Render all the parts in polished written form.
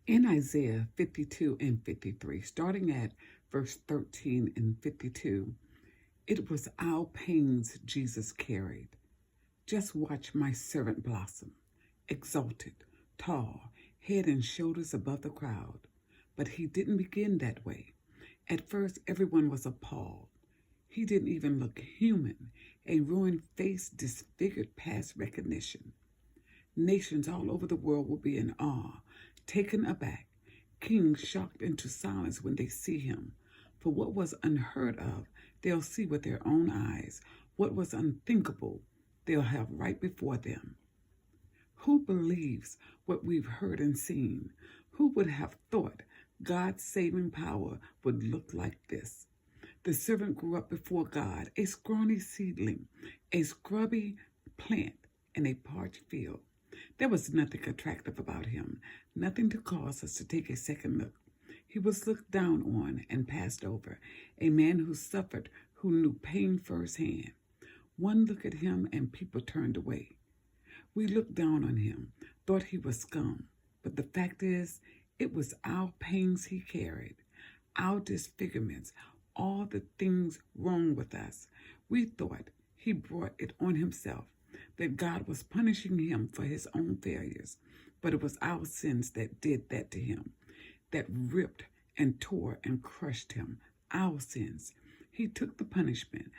In Isaiah 52 and 53, starting at verse 13 and 52, it was our pains Jesus carried. Just watch my servant blossom, exalted, tall, head and shoulders above the crowd. But he didn't begin that way. At first, everyone was appalled. He didn't even look human, a ruined face disfigured past recognition. Nations all over the world will be in awe, taken aback, kings shocked into silence when they see him. For what was unheard of, they'll see with their own eyes. What was unthinkable, they'll have right before them. Who believes what we've heard and seen? Who would have thought God's saving power would look like this? The servant grew up before God, a scrawny seedling, a scrubby plant in a parched field. There was nothing attractive about him, nothing to cause us to take a second look. He was looked down on and passed over, a man who suffered, who knew pain firsthand. One look at him and people turned away. We looked down on him, thought he was scum. But the fact is, it was our pains he carried, our disfigurements, all the things wrong with us. We thought he brought it on himself, that God was punishing him for his own failures. But it was our sins that did that to him, that ripped and tore and crushed him. Our sins. He took the punishment,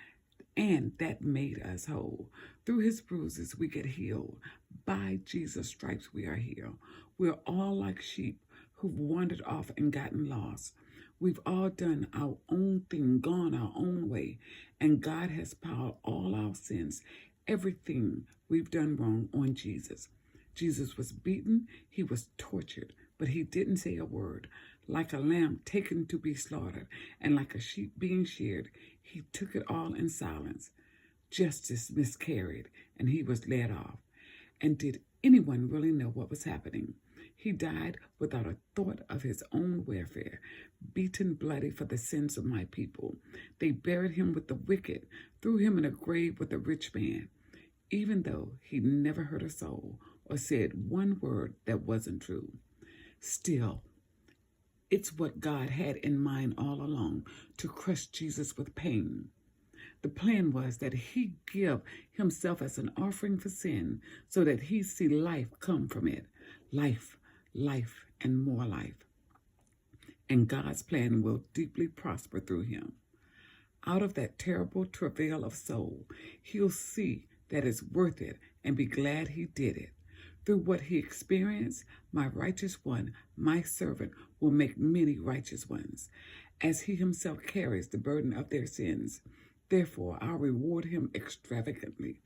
and that made us whole. Through his bruises we get healed. By Jesus' stripes we are healed. We're all like sheep who've wandered off and gotten lost. We've all done our own thing, gone our own way, and God has piled all our sins, everything we've done wrong, on Jesus. Jesus was beaten, he was tortured, but he didn't say a word. Like a lamb taken to be slaughtered, and like a sheep being sheared, he took it all in silence. Justice miscarried, and he was led off. And did anyone really know what was happening? He died without a thought of his own welfare, beaten bloody for the sins of my people. They buried him with the wicked, threw him in a grave with a rich man, even though he never hurt a soul or said one word that wasn't true. Still, it's what God had in mind all along, to crush Jesus with pain. The plan was that he give himself as an offering for sin so that he see life come from it. Life, life, and more life. And God's plan will deeply prosper through him. Out of that terrible travail of soul, he'll see that it's worth it and be glad he did it. Through what he experienced, my righteous one, my servant, will make many righteous ones, as he himself carries the burden of their sins. Therefore, I'll reward him extravagantly,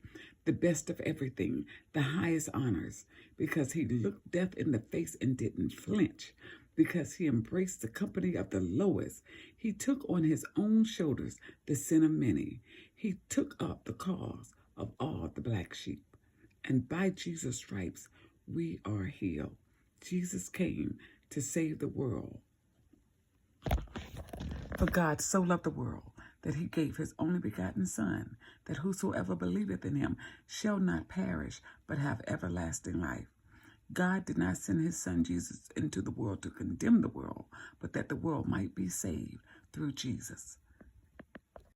the best of everything, the highest honors, because he looked death in the face and didn't flinch, because he embraced the company of the lowest. He took on his own shoulders the sin of many. He took up the cause of all the black sheep. And by Jesus' stripes, we are healed. Jesus came to save the world. For God so loved the world that he gave his only begotten Son, that whosoever believeth in him shall not perish, but have everlasting life. God did not send his Son Jesus into the world to condemn the world, but that the world might be saved through Jesus.